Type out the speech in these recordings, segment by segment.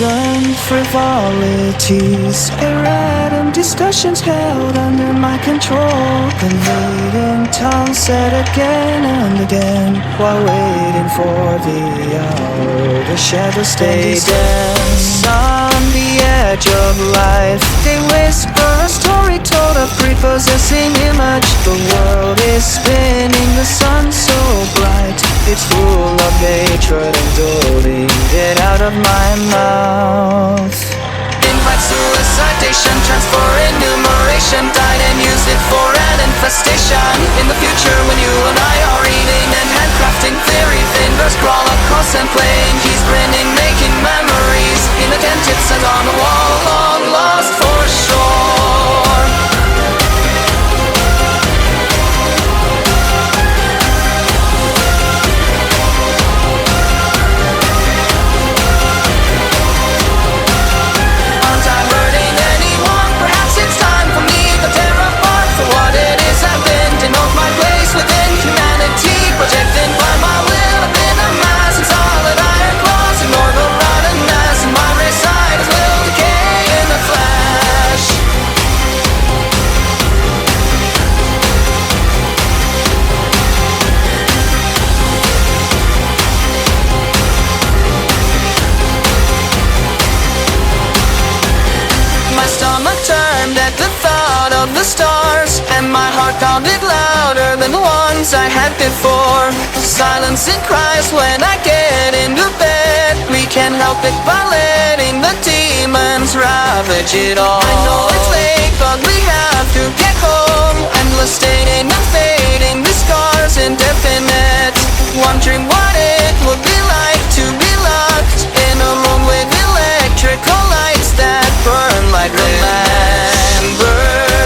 and frivolities, erratum discussions held under my control. The leading tongue said again and again, while waiting for the hour, the shadows stay dense on the edge of life. They whisper a story told of prepossessing image. The world is spinning, the sun so bright, it's full of hatred and doting. Get out of my mouth. Invite suicidation, transfer enumeration, died and use it for an infestation. In the future when you and I are eating and handcrafting theory, fingers crawl across and playing, he's grinning, making memories. Inattentive says on the wall, long lost for sure. Projected by my will, I've been a mass in solid iron claws. Ignore the rotten mess, and my reside as will decay in the flesh. My stomach turned at the thought of the stars, and my heart pounded louder than the ones I had before. Silencing cries when I get into bed. We can't help it by letting the demons ravage it all. I know it's late, but we have to get home. Endless staining and fading, the scars indefinite. Wondering what it would be like to be locked in a room with electrical lights that burn like remember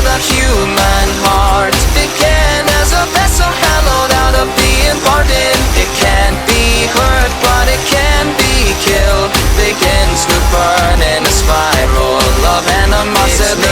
the human heart began as a vessel hallowed out of being pardoned. It can't be hurt, but it can be killed. Begins to burn in a spiral of animosity.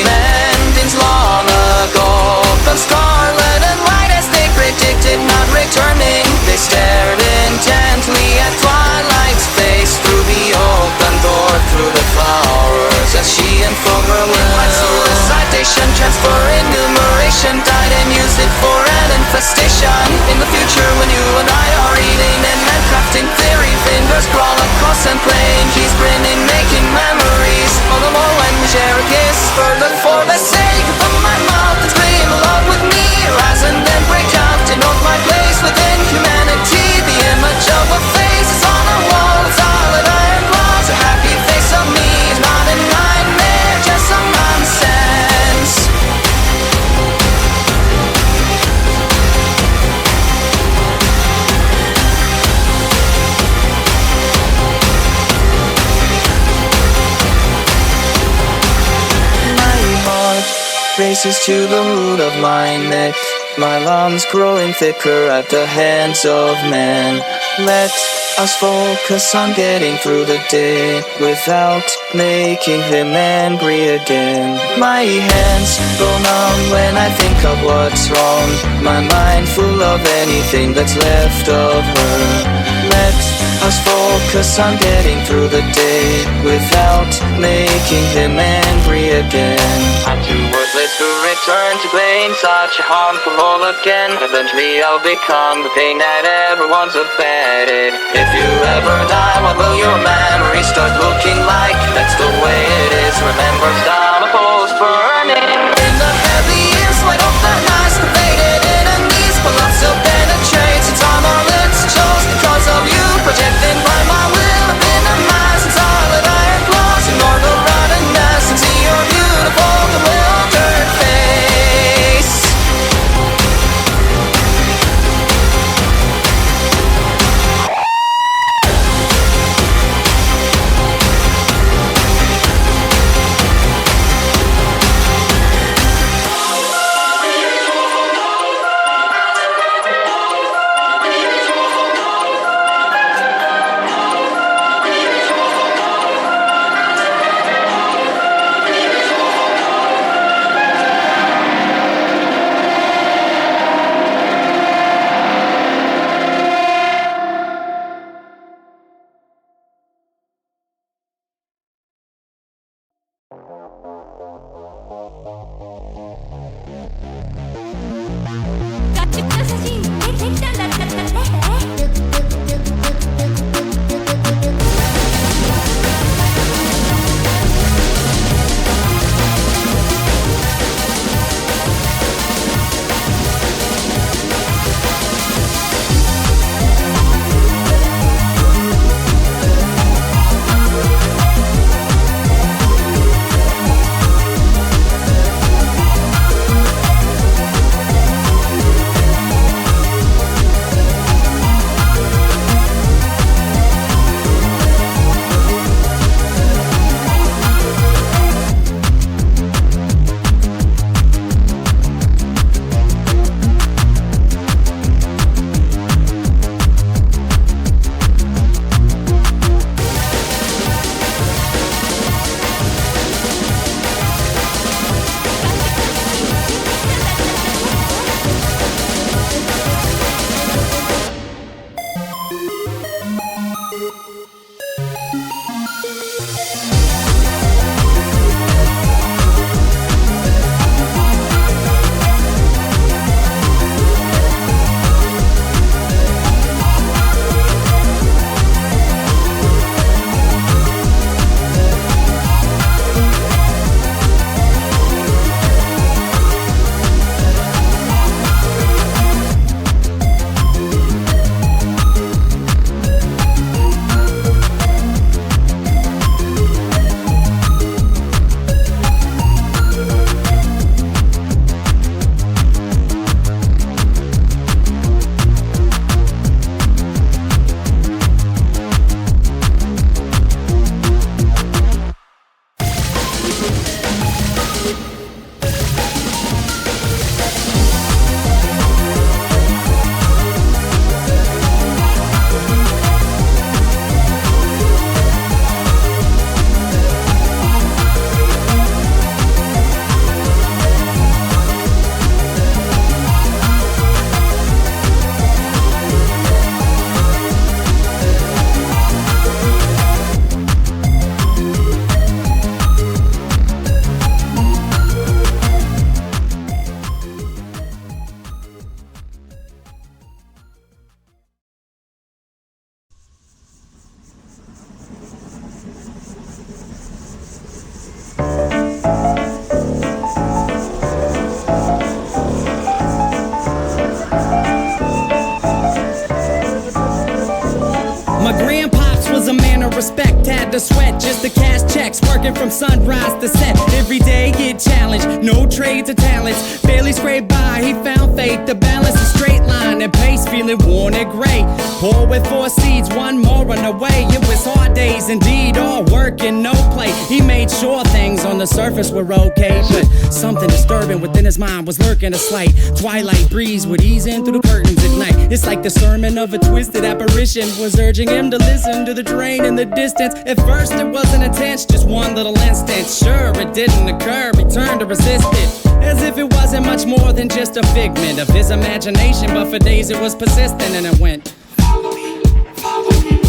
Endings long ago, from scarlet and white as they predicted, not returning. They stared intently at twilight's face through the open door, through the flowers, as she unfolded her will. Suicidation, transfer enumeration, died and used it for an infestation. In the future when you and I are eating and handcrafting theory, fingers crawl across and playing, he's grinning, making memories. All the more when we share a kiss, further for the sake of my mouth and scream along with me. Rise and then break out to note my place within humanity. The image of a face is on a wall, it's solid iron claws. A happy face of me is not a nightmare, just some nonsense. My heart races to the root of my neck. My lungs growing thicker at the hands of men. Let us focus on getting through the day without making him angry again. My hands go numb when I think of what's wrong. My mind full of anything that's left of her. Let us focus on getting through the day without making him angry again. I'm too worthless to return to playing such a harmful role again. Eventually I'll become the pain that everyone's abetted. If you ever die, what will your memory start looking like? That's the way it is. Remember, stop a pulse burning. In the heavy years, light up the nice, the faded enemies. But love still penetrates. It's on our lips, chose because of you. Projected by my will, I've been a mass in solid iron claws. Ignore the rottenness and see your beautiful, bewildered face. respect, had to sweat just to cash checks, working from sunrise to set. Every day get challenged, no trades or talents, barely scraped by. He found faith to balance a straight line and pace, feeling worn and gray. Poor with 4 seeds, one more on the way. It was hard days indeed, all work and no play. He made sure things on the surface were okay, but something disturbing within his mind was lurking. A slight twilight breeze would ease in through the curtains at night. It's like the sermon of a twisted apparition was urging him to listen to the train in the distance. At first it wasn't intense, just one little instant. Sure, it didn't occur, he turned to resist it, as if it wasn't much more than just a figment of his imagination. But for days it was persistent, and it went, follow me, follow me,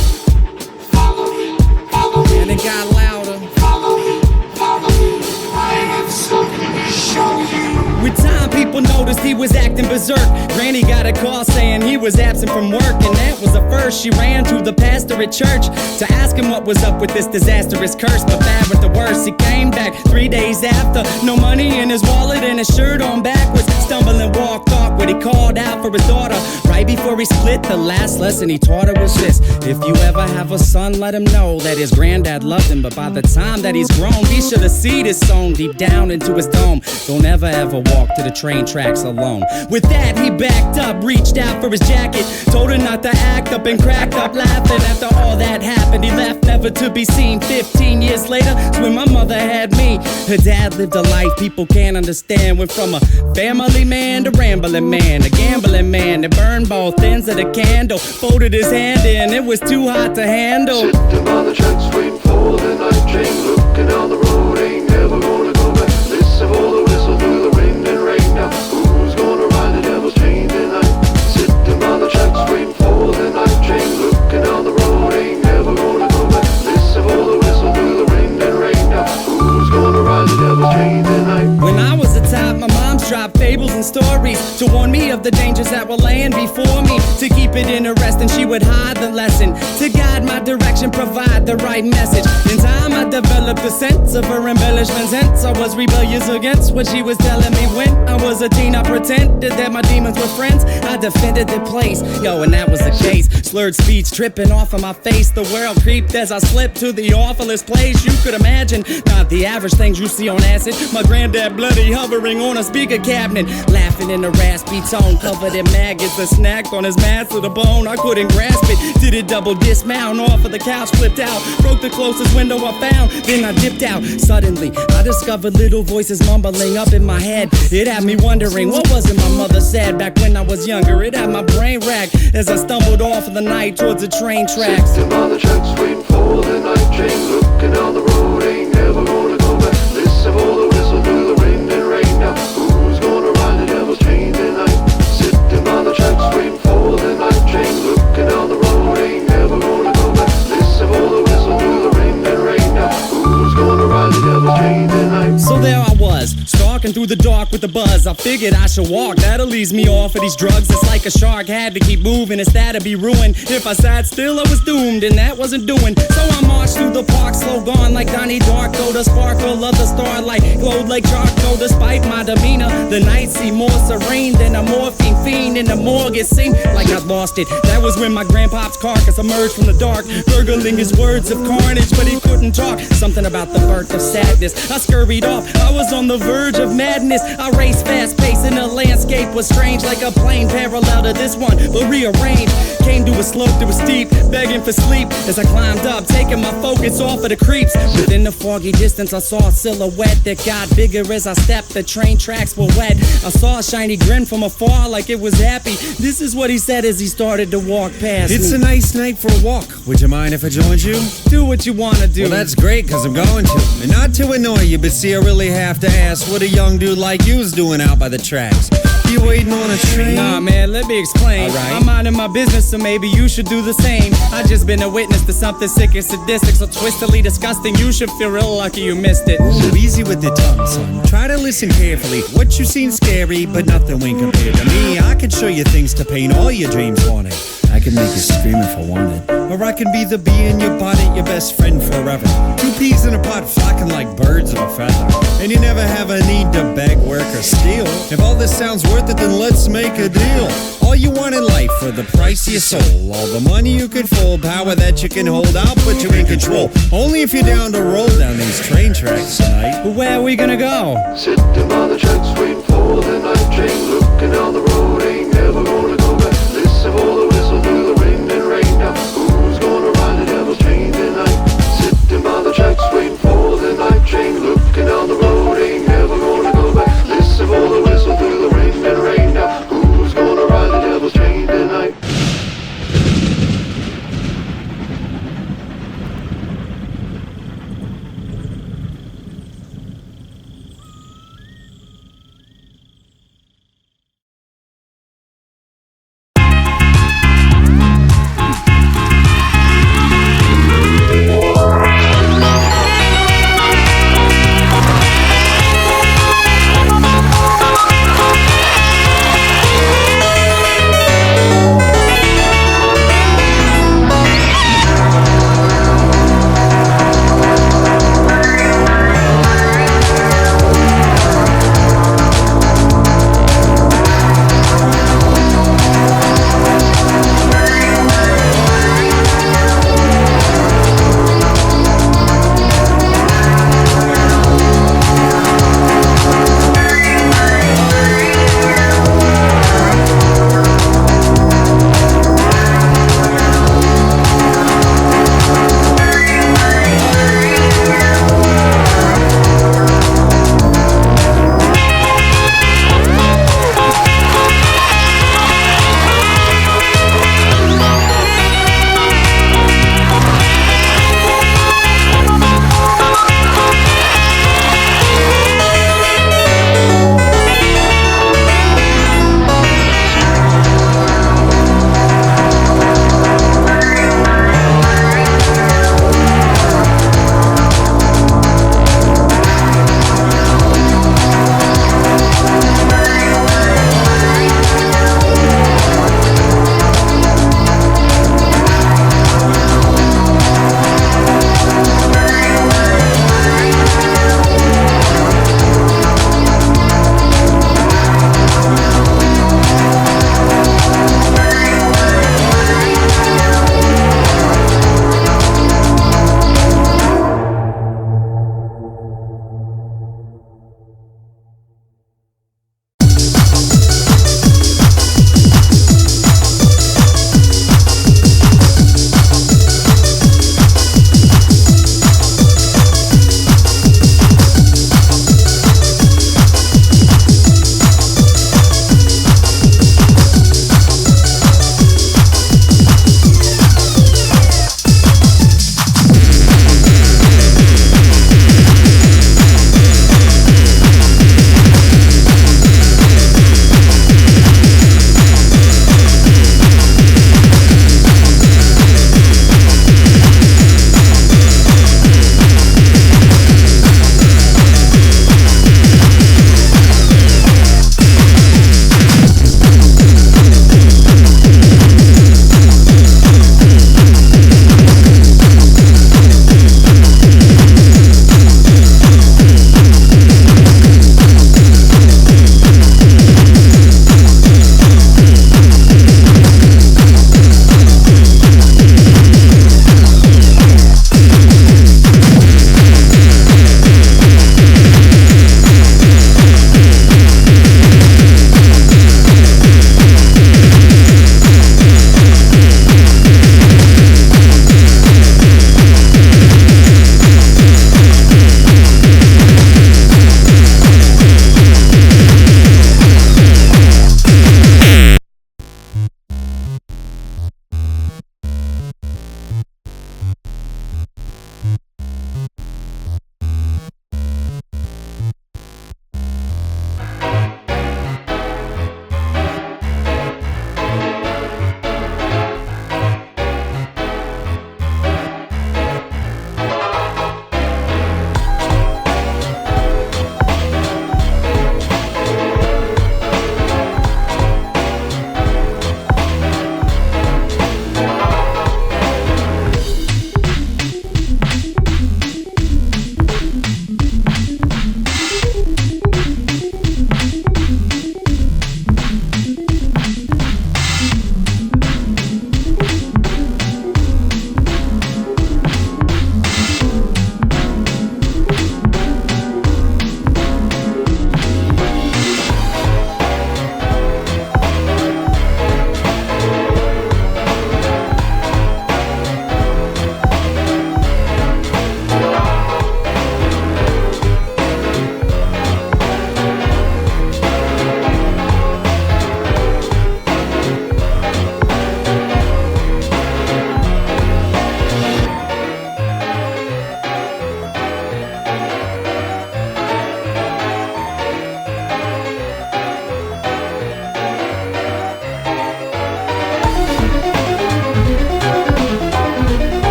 follow me, follow me. And it got louder, follow me, follow me, I have something to show you. With time, people noticed he was acting berserk. Granny got a call saying he was absent from work, and that was the first. She ran to the pastor at church to ask him what was up with this disastrous curse. But bad with the worst, he came back 3 days after, no money in his wallet and his shirt on backwards. Stumbling, walked awkward, he called out for his daughter. Right before he split, the last lesson he taught her was this: if you ever have a son, let him know that his granddad loved him. But by the time that he's grown, be sure the seed is sown deep down into his dome. Don't ever walk to the train tracks alone. With that, he backed up, reached out for his jacket, told her not to act up, and cracked up laughing. After all that happened, he left never to be seen. 15 years later, it's when my mother had me. Her dad lived a life people can't understand. Went from a family man to rambling man, a gambling man that burned both ends of the candle. Folded his hand in, it was too hot to handle. Sitting by the tracks waiting for the night train, looking down the road, ain't never gonna go back. Listen for the whistle through the wind and rain. Now who's gonna ride the devil's chain tonight? Sitting by the tracks waiting for the night train, looking down the road, ain't never gonna go back. Listen for the whistle through the wind and rain. Now who's gonna ride the devil's chain tonight? When I was a top, my mom's dropped fables and stories stories to warn me of the dangers that were laying before me. To keep it interesting, she would hide the lesson. To guide my direction, provide the right message. In time, I developed a sense of her embellishments. Hence, I was rebellious against what she was telling me. When I was a teen, I pretended that my demons were friends. I defended the place, yo, and that was the case. Slurred speech dripping off of my face. The world creeped as I slipped to the awfulest place you could imagine. Not the average things you see on acid. My granddad bloody hovering on a speaker cabinet, laughing in a raspy tone, covered in maggots. A snack on his mask to the bone. I couldn't grasp it. Did it double dismount off of the couch, flipped out, broke the closest window I found. Then I dipped out. Suddenly, I discovered little voices mumbling up in my head. It had me wondering what was it my mother said back when I was younger. It had my brain racked as I stumbled off of the night towards the train tracks. Sitting by the tracks waiting for the night train, looking down the road, ain't never gonna go back. Listen for the whistle through the wind and rain. Now who's gonna ride the devil's chain tonight? Sitting by the tracks waiting for the night train, looking down the road, ain't never gonna go back. Listen for the whistle through the wind and rain. Now who's gonna ride the devil's chain tonight? So there I was, stalking through the dark with the buzz. I figured I should walk, that'll ease me off of these drugs. It's like a shark, had to keep moving, it's that'd be ruined. If I sat still, I was doomed, and that wasn't doing. So I marched through the park, slow gone like Donnie Darko. The sparkle of the starlight glowed like charcoal. Despite my demeanor, the night seemed more serene than a morphine fiend in the morgue. It seemed like I'd lost it. That was when my grandpop's carcass emerged from the dark, gurgling his words of carnage, but he couldn't talk. Something about the birth of sadness. I scurried off, I was on the verge of madness. I raced fast paced and the landscape was strange, like a plane parallel to this one, but rearranged. Came to a slope that was steep, begging for sleep as I climbed up, taking my focus off of the creeps. Within the foggy distance, I saw a silhouette that got bigger as I stepped. The train tracks were wet. I saw a shiny grin from afar like it was happy. This is what he said as he started to walk past It's me. a nice night for a walk. Would you mind if I joined you? Do what you wanna do. Well, that's great, cause I'm going to. And not to annoy you, but see, I really have to ask what a young dude like you's doing out by the tracks. You waiting on a train? Nah, man, let me explain. Alright. I'm minding my business, so maybe you should do the same. I just been a witness to something sick and sadistic, so twistedly disgusting. You should feel real lucky you missed it. Ooh, easy with the tongue, son. Try to listen carefully. What you seen scary, but nothing when compared to me. I can show you things to paint all your dreams haunted. I can make you scream if I wanted. Or I can be the bee in your bonnet, your best friend forever. Two peas in a pot flocking like birds of a feather. And you never have a need to beg, work, or steal. If all this sounds worth it, then let's make a deal. All you want in life for the price of your soul. All the money you could fold, power that you can hold, I'll put you in control. Only if you're down to roll down these train tracks tonight. But where are we gonna go? Sitting by the tracks waiting for the night train, looking down the road, ain't never gonna go back. Listen for the whistle through the wind and rain. Now who's gonna ride the devil's chain tonight? Sitting by the tracks waiting for the night train, looking down the road, ain't never gonna go back. Listen for the whistle through the wind and rain. Now who's gonna ride the devil's chain tonight?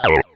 Wow.